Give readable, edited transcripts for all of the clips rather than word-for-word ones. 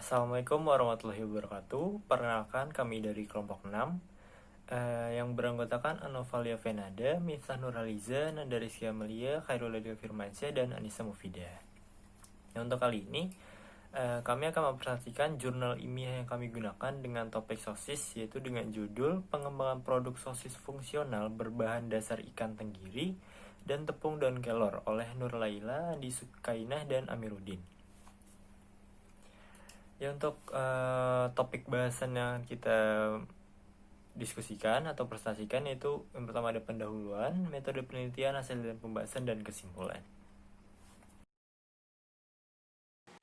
Assalamualaikum warahmatullahi wabarakatuh. Perkenalkan kami dari kelompok 6 yang beranggotakan Anovalia Venada, Miftah Nurhaliza, Nanda Rizky Amelia, Khairul Adil Firmansyah, dan Anissa Mufidah. Untuk kali ini kami akan mempresentasikan jurnal ilmiah yang kami gunakan dengan topik sosis, yaitu dengan judul Pengembangan Produk Sosis Fungsional Berbahan Dasar Ikan Tenggiri dan Tepung Daun Kelor oleh Nur Laila, Andi Sukainah, dan Amiruddin. Ya, untuk topik bahasan yang kita diskusikan atau presentasikan yaitu yang pertama ada pendahuluan, metode penelitian, hasil dan pembahasan, dan kesimpulan.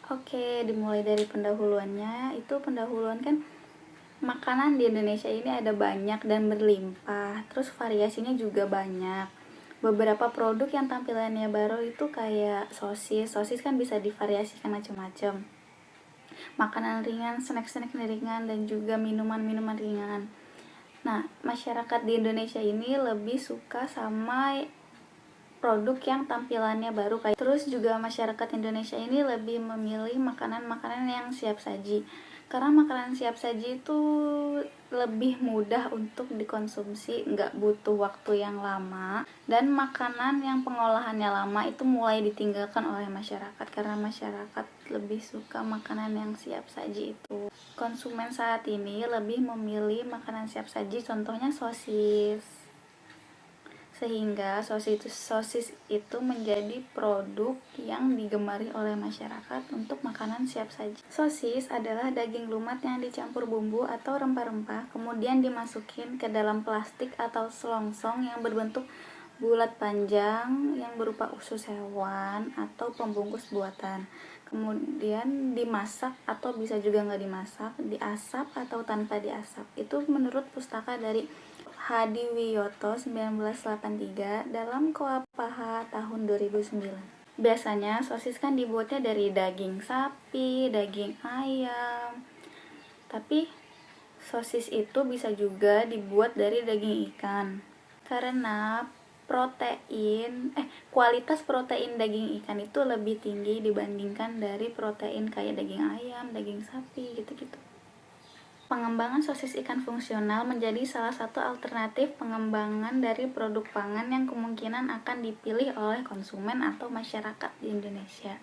Oke, dimulai dari pendahuluannya. Itu pendahuluan kan makanan di Indonesia ini ada banyak dan berlimpah, terus variasinya juga banyak. Beberapa produk yang tampilannya baru itu kayak sosis kan bisa divariasikan macam-macam. Makanan ringan, snack-snack ringan, dan juga minuman-minuman ringan. Nah, masyarakat di Indonesia ini lebih suka sama produk yang tampilannya baru kayak. Terus juga masyarakat Indonesia ini lebih memilih makanan-makanan yang siap saji. Karena makanan siap saji itu lebih mudah untuk dikonsumsi, nggak butuh waktu yang lama. Dan makanan yang pengolahannya lama itu mulai ditinggalkan oleh masyarakat karena masyarakat lebih suka makanan yang siap saji itu. Konsumen saat ini lebih memilih makanan siap saji, contohnya sosis. Sehingga sosis itu menjadi produk yang digemari oleh masyarakat untuk makanan siap saji. Sosis adalah daging lumat yang dicampur bumbu atau rempah-rempah, kemudian dimasukin ke dalam plastik atau selongsong yang berbentuk bulat panjang yang berupa usus hewan atau pembungkus buatan. Kemudian dimasak atau bisa juga nggak dimasak, diasap atau tanpa diasap. Itu menurut pustaka dari Hadiwiyoto 1983 dalam Koapaha tahun 2009. Biasanya sosis kan dibuatnya dari daging sapi, daging ayam. Tapi sosis itu bisa juga dibuat dari daging ikan. Karena kualitas protein daging ikan itu lebih tinggi dibandingkan dari protein kayak daging ayam, daging sapi gitu-gitu. Pengembangan sosis ikan fungsional menjadi salah satu alternatif pengembangan dari produk pangan yang kemungkinan akan dipilih oleh konsumen atau masyarakat di Indonesia.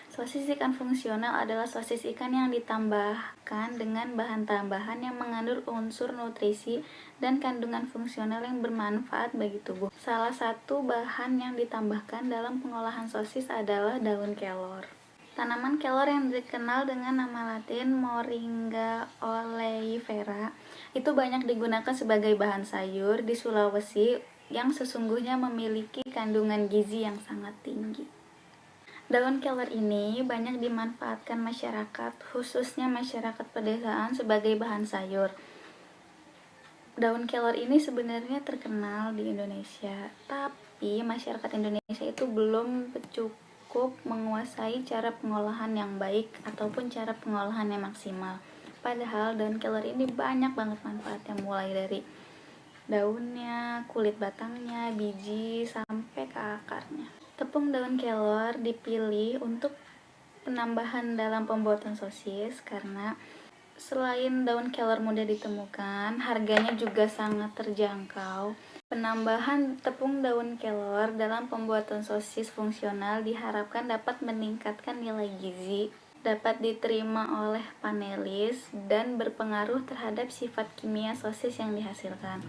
Sosis ikan fungsional adalah sosis ikan yang ditambahkan dengan bahan tambahan yang mengandung unsur nutrisi dan kandungan fungsional yang bermanfaat bagi tubuh. Salah satu bahan yang ditambahkan dalam pengolahan sosis adalah daun kelor. Tanaman kelor yang dikenal dengan nama latin Moringa oleifera itu banyak digunakan sebagai bahan sayur di Sulawesi yang sesungguhnya memiliki kandungan gizi yang sangat tinggi. Daun kelor ini banyak dimanfaatkan masyarakat, khususnya masyarakat pedesaan sebagai bahan sayur. Daun kelor ini sebenarnya terkenal di Indonesia, tapi masyarakat Indonesia itu belum cukup menguasai cara pengolahan yang baik ataupun cara pengolahan yang maksimal. Padahal daun kelor ini banyak banget manfaatnya, mulai dari daunnya, kulit batangnya, biji, sampai ke akarnya. Tepung daun kelor dipilih untuk penambahan dalam pembuatan sosis karena selain daun kelor mudah ditemukan, harganya juga sangat terjangkau. Penambahan tepung daun kelor dalam pembuatan sosis fungsional diharapkan dapat meningkatkan nilai gizi, dapat diterima oleh panelis, dan berpengaruh terhadap sifat kimia sosis yang dihasilkan.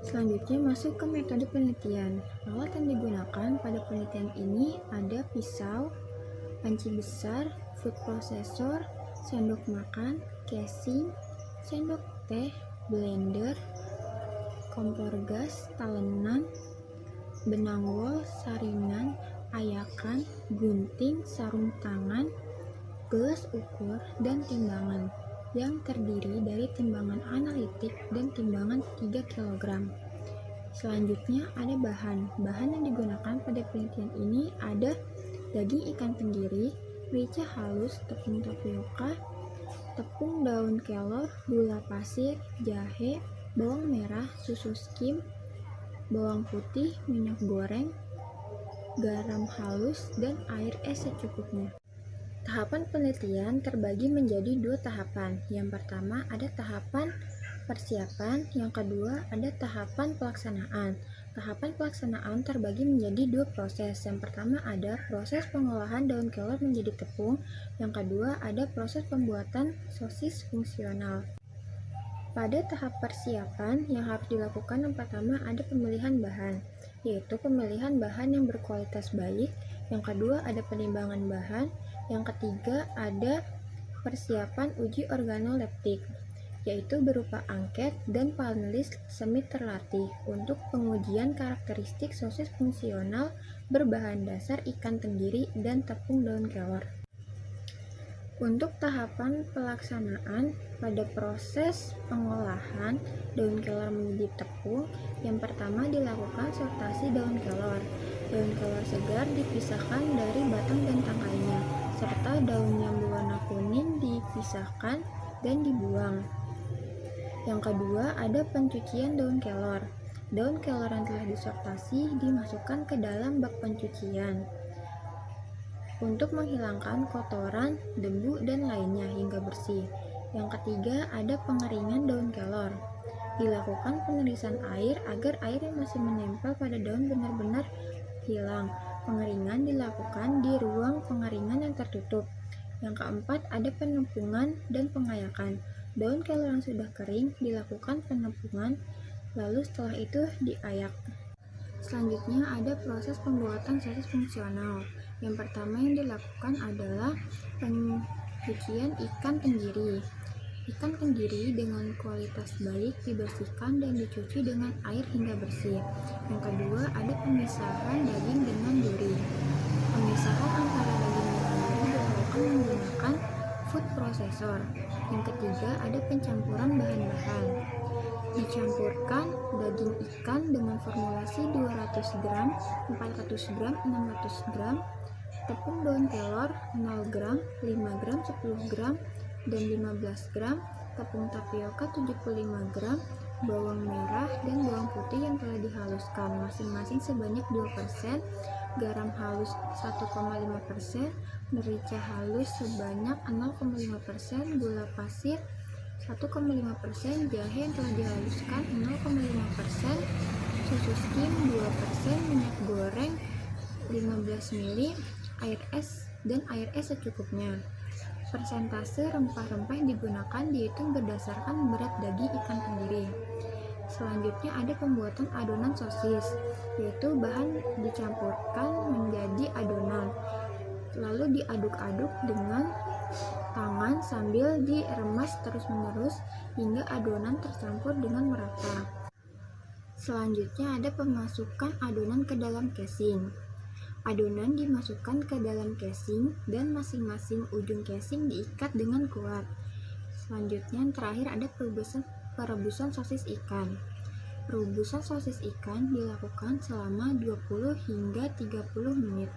Selanjutnya masuk ke metode penelitian. Alat yang digunakan pada penelitian ini ada pisau, panci besar, food processor, sendok makan, casing, sendok teh, blender, kompor gas, talenan, benang wol, saringan, ayakan, gunting, sarung tangan, gelas ukur, dan timbangan yang terdiri dari timbangan analitik dan timbangan 3 kg. Selanjutnya ada bahan yang digunakan pada penelitian ini ada daging ikan tenggiri, merica halus, tepung tapioka, tepung daun kelor, gula pasir, jahe, bawang merah, susu skim, bawang putih, minyak goreng, garam halus, dan air es secukupnya. Tahapan penelitian terbagi menjadi 2 tahapan. Yang pertama ada tahapan persiapan, yang kedua ada tahapan pelaksanaan. Tahapan pelaksanaan terbagi menjadi 2 proses. Yang pertama ada proses pengolahan daun kelor menjadi tepung, yang kedua ada proses pembuatan sosis fungsional. Pada tahap persiapan yang harus dilakukan, yang pertama ada pemilihan bahan, yaitu pemilihan bahan yang berkualitas baik, yang kedua ada penimbangan bahan, yang ketiga ada persiapan uji organoleptik, yaitu berupa angket dan panelis semi terlatih untuk pengujian karakteristik sosis fungsional berbahan dasar ikan tenggiri dan tepung daun kelor. Untuk tahapan pelaksanaan pada proses pengolahan daun kelor menjadi tepung, yang pertama dilakukan sortasi daun kelor. Daun kelor segar dipisahkan dari batang dan tangkainya, serta daun yang berwarna kuning dipisahkan dan dibuang. Yang kedua ada pencucian daun kelor. Daun kelor yang telah disortasi dimasukkan ke dalam bak pencucian untuk menghilangkan kotoran, debu, dan lainnya hingga bersih. Yang ketiga ada pengeringan daun kelor. Dilakukan penirisan air agar air yang masih menempel pada daun benar-benar hilang. Pengeringan dilakukan di ruang pengeringan yang tertutup. Yang keempat ada penumpungan dan pengayakan. Daun kelor yang sudah kering dilakukan penumpungan, lalu setelah itu diayak. Selanjutnya ada proses pembuatan sosis fungsional. Yang pertama yang dilakukan adalah pencucian ikan tenggiri. Ikan tenggiri dengan kualitas baik dibersihkan dan dicuci dengan air hingga bersih. Yang kedua ada pemisahan daging dengan duri. Pemisahan antara daging dengan duri dilakukan menggunakan food processor. Yang ketiga ada pencampuran bahan-bahan. Dicampurkan daging ikan dengan formulasi 200 gram, 400 gram, 600 gram, tepung daun kelor 0 gram, 5 gram, 10 gram, dan 15 gram, tepung tapioka 75 gram, bawang merah dan bawang putih yang telah dihaluskan masing-masing sebanyak 2%, garam halus 1,5%, merica halus sebanyak 0,5%, gula pasir 1,5%, jahe yang telah dihaluskan 0,5%, susu skim 2%, minyak goreng 15 ml, air es dan air es secukupnya. Persentase rempah-rempah yang digunakan dihitung berdasarkan berat daging ikan tenggiri. Selanjutnya ada pembuatan adonan sosis, yaitu bahan dicampurkan menjadi adonan, lalu diaduk-aduk dengan tangan sambil diremas terus-menerus hingga adonan tercampur dengan merata. Selanjutnya ada pemasukan adonan ke dalam casing. Adonan dimasukkan ke dalam casing dan masing-masing ujung casing diikat dengan kuat. Selanjutnya yang terakhir ada perebusan sosis ikan. Perebusan sosis ikan dilakukan selama 20 hingga 30 menit.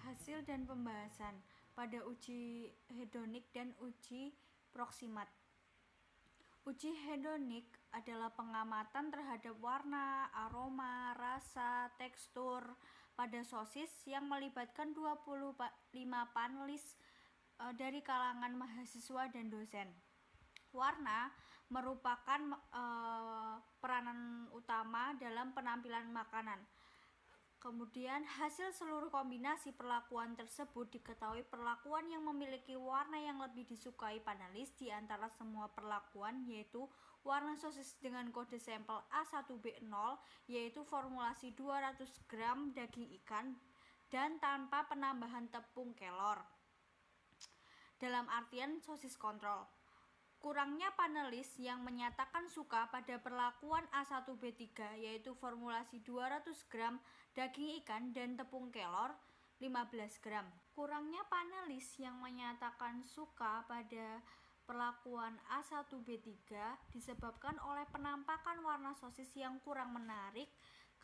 Hasil dan pembahasan pada uji hedonik dan uji proksimat. Uji hedonik adalah pengamatan terhadap warna, aroma, rasa, tekstur pada sosis yang melibatkan 25 panelis dari kalangan mahasiswa dan dosen. Warna merupakan peranan utama dalam penampilan makanan. Kemudian hasil seluruh kombinasi perlakuan tersebut diketahui perlakuan yang memiliki warna yang lebih disukai panelis di antara semua perlakuan, yaitu warna sosis dengan kode sampel A1B0, yaitu formulasi 200 gram daging ikan dan tanpa penambahan tepung kelor, dalam artian sosis kontrol. Kurangnya panelis yang menyatakan suka pada perlakuan A1B3, yaitu formulasi 200 gram daging ikan dan tepung kelor 15 gram. Kurangnya panelis yang menyatakan suka pada perlakuan A1B3 disebabkan oleh penampakan warna sosis yang kurang menarik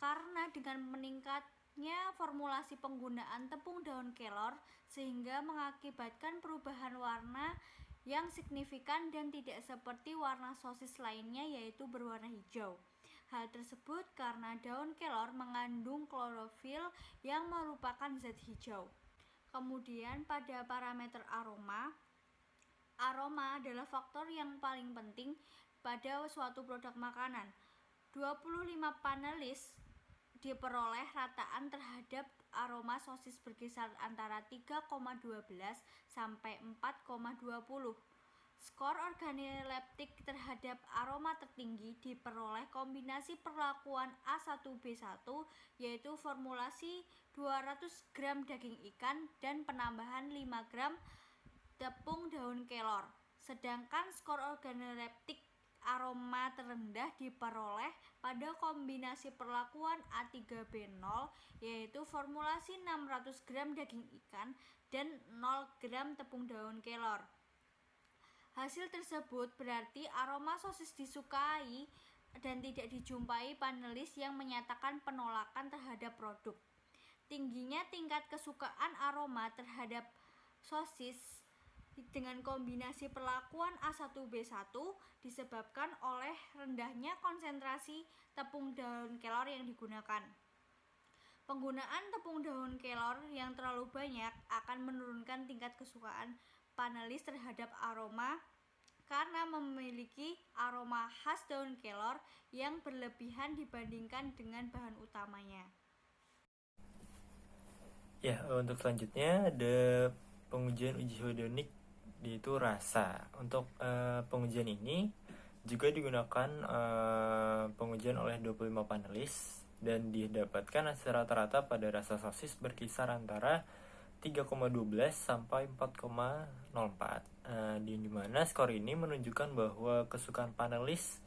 karena dengan meningkatnya formulasi penggunaan tepung daun kelor sehingga mengakibatkan perubahan warna yang signifikan dan tidak seperti warna sosis lainnya, yaitu berwarna hijau. Hal tersebut karena daun kelor mengandung klorofil yang merupakan zat hijau. Kemudian pada parameter aroma adalah faktor yang paling penting pada suatu produk makanan. 25 panelis diperoleh rataan terhadap aroma sosis berkisar antara 3,12 sampai 4,20. Skor organoleptik terhadap aroma tertinggi diperoleh kombinasi perlakuan A1B1 yaitu formulasi 200 gram daging ikan dan penambahan 5 gram tepung daun kelor. Sedangkan skor organoleptik aroma terendah diperoleh pada kombinasi perlakuan A3B0 yaitu formulasi 600 gram daging ikan dan 0 gram tepung daun kelor. Hasil tersebut berarti aroma sosis disukai dan tidak dijumpai panelis yang menyatakan penolakan terhadap produk. Tingginya tingkat kesukaan aroma terhadap sosis dengan kombinasi perlakuan A1B1 disebabkan oleh rendahnya konsentrasi tepung daun kelor yang digunakan. Penggunaan tepung daun kelor yang terlalu banyak akan menurunkan tingkat kesukaan panelis terhadap aroma karena memiliki aroma khas daun kelor yang berlebihan dibandingkan dengan bahan utamanya. Ya, untuk selanjutnya ada pengujian uji hedonik, yaitu rasa. Untuk pengujian ini juga digunakan pengujian oleh 25 panelis dan didapatkan hasil rata-rata pada rasa sosis berkisar antara 3,12 sampai 4,04. Di mana skor ini menunjukkan bahwa kesukaan panelis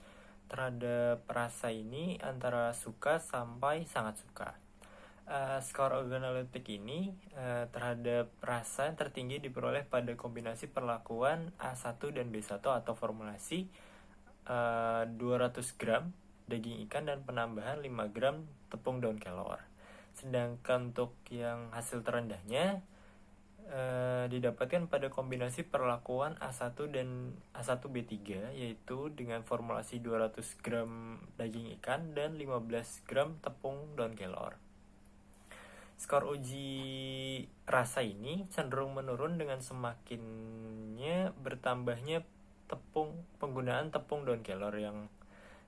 terhadap rasa ini antara suka sampai sangat suka. Skor organoleptik ini terhadap rasa yang tertinggi diperoleh pada kombinasi perlakuan A1 dan B1 atau formulasi 200 gram daging ikan dan penambahan 5 gram tepung daun kelor. Sedangkan untuk yang hasil terendahnya didapatkan pada kombinasi perlakuan A1 dan A1B3 yaitu dengan formulasi 200 gram daging ikan dan 15 gram tepung daun kelor. Skor uji rasa ini cenderung menurun dengan semakinnya bertambahnya penggunaan tepung daun kelor yang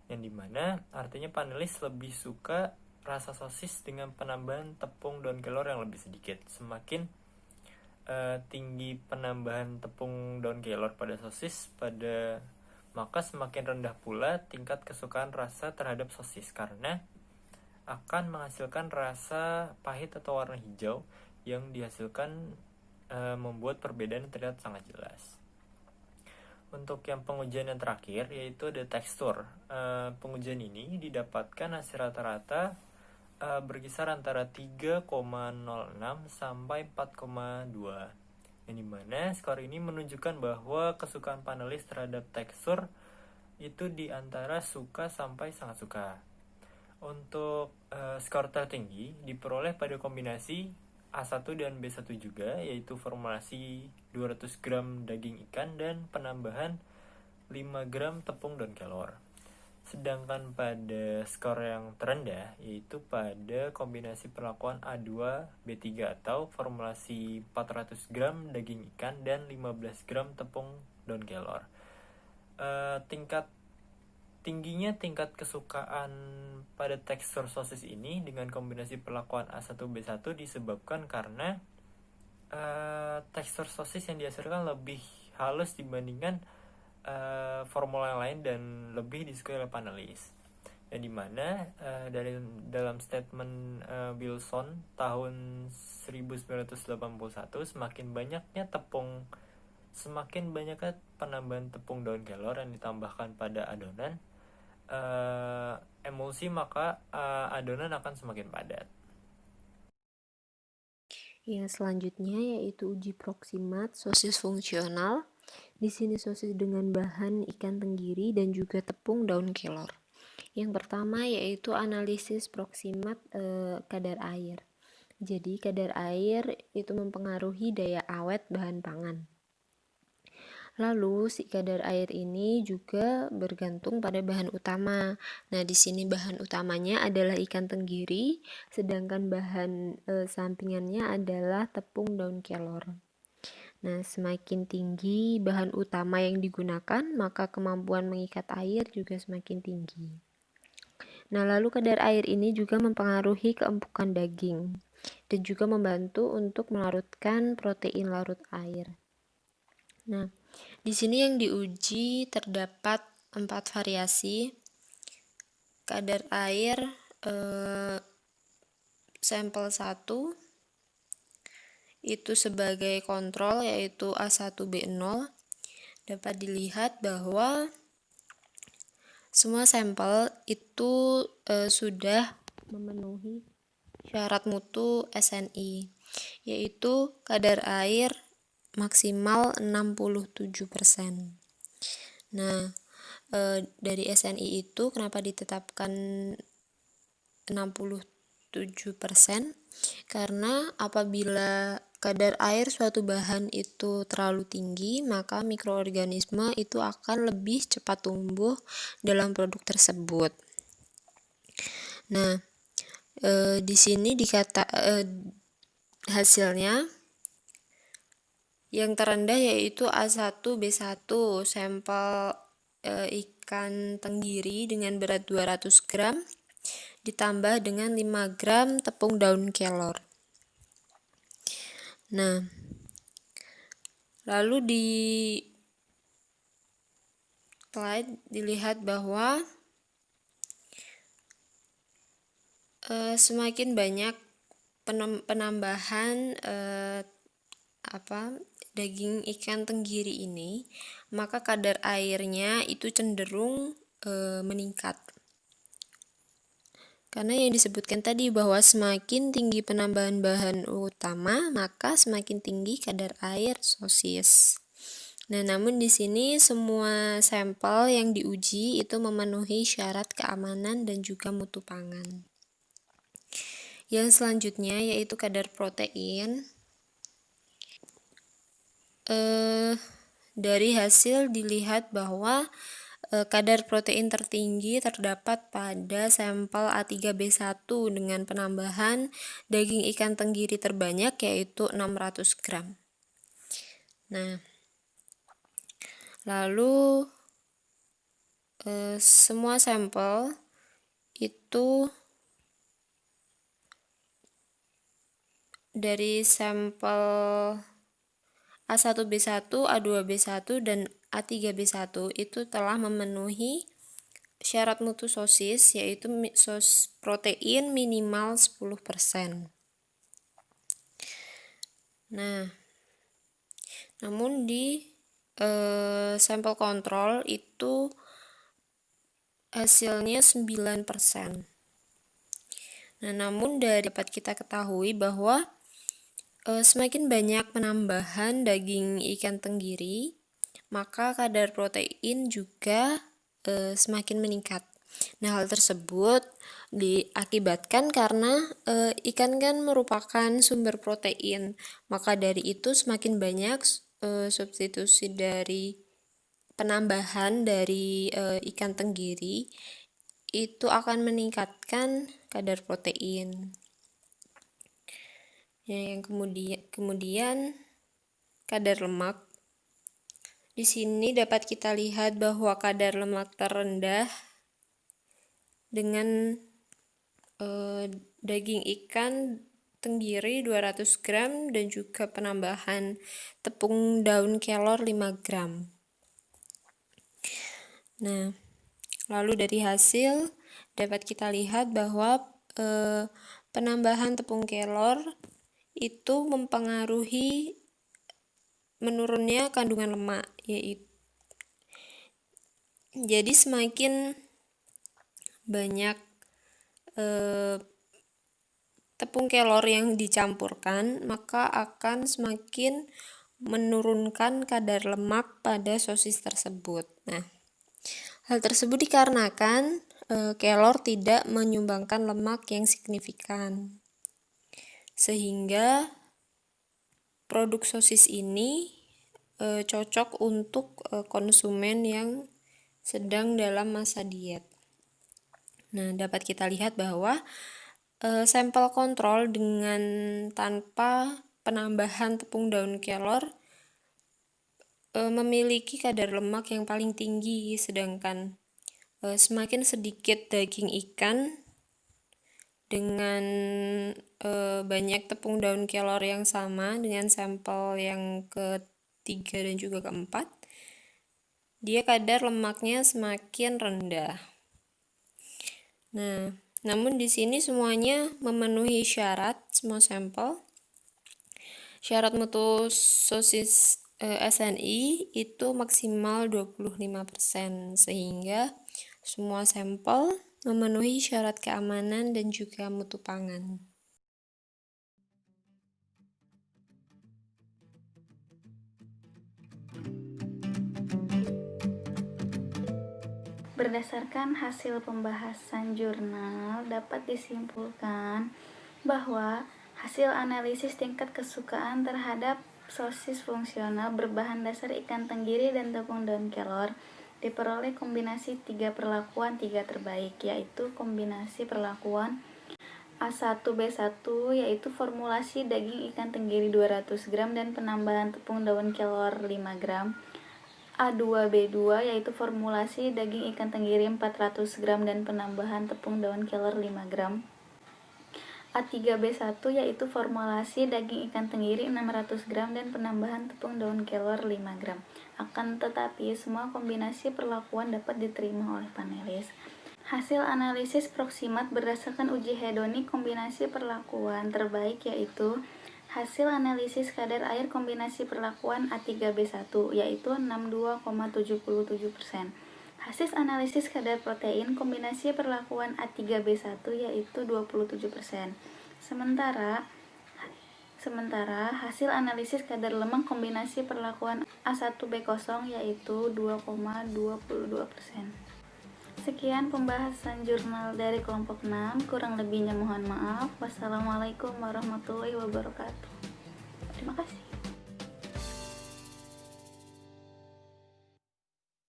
dimana artinya panelis lebih suka rasa sosis dengan penambahan tepung daun kelor yang lebih sedikit. Semakin tinggi penambahan tepung daun kelor pada sosis maka semakin rendah pula tingkat kesukaan rasa terhadap sosis karena akan menghasilkan rasa pahit atau warna hijau yang dihasilkan membuat perbedaan terlihat sangat jelas. Untuk yang pengujian yang terakhir yaitu ada tekstur. Pengujian ini didapatkan hasil rata-rata berkisar antara 3,06 sampai 4,2. Yang dimana skor ini menunjukkan bahwa kesukaan panelis terhadap tekstur itu di antara suka sampai sangat suka. Untuk skor tertinggi diperoleh pada kombinasi A1 dan B1 juga, yaitu formulasi 200 gram daging ikan dan penambahan 5 gram tepung daun kelor. Sedangkan pada skor yang terendah yaitu pada kombinasi perlakuan A2 B3 atau formulasi 400 gram daging ikan dan 15 gram tepung daun kelor. Tingginya tingkat kesukaan pada tekstur sosis ini dengan kombinasi perlakuan A1B1 disebabkan karena tekstur sosis yang dihasilkan lebih halus dibandingkan formula yang lain dan lebih disukai oleh panelis. Yang dimana dalam statement Wilson tahun 1981 semakin banyaknya penambahan tepung daun kelor yang ditambahkan pada adonan emulsi maka adonan akan semakin padat. Yang selanjutnya yaitu uji proksimat sosis fungsional. Di sini sosis dengan bahan ikan tenggiri dan juga tepung daun kelor. Yang pertama yaitu analisis proksimat kadar air. Jadi kadar air itu mempengaruhi daya awet bahan pangan. Lalu si kadar air ini juga bergantung pada bahan utama. Nah, di sini bahan utamanya adalah ikan tenggiri, sedangkan bahan sampingannya adalah tepung daun kelor. Nah, semakin tinggi bahan utama yang digunakan, maka kemampuan mengikat air juga semakin tinggi. Nah, lalu kadar air ini juga mempengaruhi keempukan daging dan juga membantu untuk melarutkan protein larut air. Nah, di sini yang diuji terdapat 4 variasi kadar air sampel 1 itu sebagai kontrol, yaitu A1B0. Dapat dilihat bahwa semua sampel itu sudah memenuhi syarat mutu SNI, yaitu kadar air maksimal 67%. Nah, dari SNI itu kenapa ditetapkan 67%? Karena apabila kadar air suatu bahan itu terlalu tinggi, maka mikroorganisme itu akan lebih cepat tumbuh dalam produk tersebut. Nah, di sini hasilnya yang terendah yaitu A1B1 sampel ikan tenggiri dengan berat 200 gram ditambah dengan 5 gram tepung daun kelor. Nah, lalu di slide dilihat bahwa semakin banyak penambahan daging ikan tenggiri ini, maka kadar airnya itu cenderung meningkat. Karena yang disebutkan tadi bahwa semakin tinggi penambahan bahan utama, maka semakin tinggi kadar air sosis. Nah, namun di sini semua sampel yang diuji itu memenuhi syarat keamanan dan juga mutu pangan. Yang selanjutnya yaitu kadar protein. Dari hasil dilihat bahwa kadar protein tertinggi terdapat pada sampel A3B1 dengan penambahan daging ikan tenggiri terbanyak yaitu 600 gram. Nah, lalu semua sampel itu dari sampel A1B1, A2B1, dan A3B1 itu telah memenuhi syarat mutu sosis, yaitu protein minimal 10%. Nah, namun di sampel kontrol itu hasilnya 9%. Nah, namun dapat kita ketahui bahwa semakin banyak penambahan daging ikan tenggiri, maka kadar protein juga semakin meningkat. Nah, hal tersebut diakibatkan karena ikan kan merupakan sumber protein, maka dari itu semakin banyak substitusi dari penambahan dari ikan tenggiri itu akan meningkatkan kadar protein. Yang kemudian kadar lemak. Di sini dapat kita lihat bahwa kadar lemak terendah dengan daging ikan tenggiri 200 gram dan juga penambahan tepung daun kelor 5 gram. Nah, lalu dari hasil dapat kita lihat bahwa penambahan tepung kelor itu mempengaruhi menurunnya kandungan lemak, yaitu jadi semakin banyak tepung kelor yang dicampurkan, maka akan semakin menurunkan kadar lemak pada sosis tersebut. Nah, hal tersebut dikarenakan kelor tidak menyumbangkan lemak yang signifikan, sehingga produk sosis ini cocok untuk konsumen yang sedang dalam masa diet. Nah, dapat kita lihat bahwa sampel kontrol dengan tanpa penambahan tepung daun kelor memiliki kadar lemak yang paling tinggi, sedangkan semakin sedikit daging ikan dengan banyak tepung daun kelor yang sama dengan sampel yang ketiga dan juga keempat, dia kadar lemaknya semakin rendah. Nah, namun di sini semuanya memenuhi syarat, semua sampel. Syarat mutu sosis SNI itu maksimal 25%, sehingga semua sampel memenuhi syarat keamanan dan juga mutu pangan. Berdasarkan hasil pembahasan jurnal, dapat disimpulkan bahwa hasil analisis tingkat kesukaan terhadap sosis fungsional berbahan dasar ikan tenggiri dan tepung daun kelor diperoleh kombinasi 3 perlakuan 3 terbaik, yaitu kombinasi perlakuan A1B1 yaitu formulasi daging ikan tenggiri 200 gram dan penambahan tepung daun kelor 5 gram. A2B2 yaitu formulasi daging ikan tenggiri 400 gram dan penambahan tepung daun kelor 5 gram. A3B1 yaitu formulasi daging ikan tenggiri 600 gram dan penambahan tepung daun kelor 5 gram. Akan tetapi, semua kombinasi perlakuan dapat diterima oleh panelis. Hasil analisis proksimat berdasarkan uji hedonik kombinasi perlakuan terbaik yaitu hasil analisis kadar air kombinasi perlakuan A3B1 yaitu 62,77%. Hasil analisis kadar protein kombinasi perlakuan A3B1 yaitu 27%. Sementara hasil analisis kadar lemak kombinasi perlakuan A1B0 yaitu 2,22%. Sekian pembahasan jurnal dari kelompok 6, kurang lebihnya mohon maaf. Wassalamualaikum warahmatullahi wabarakatuh. Terima kasih.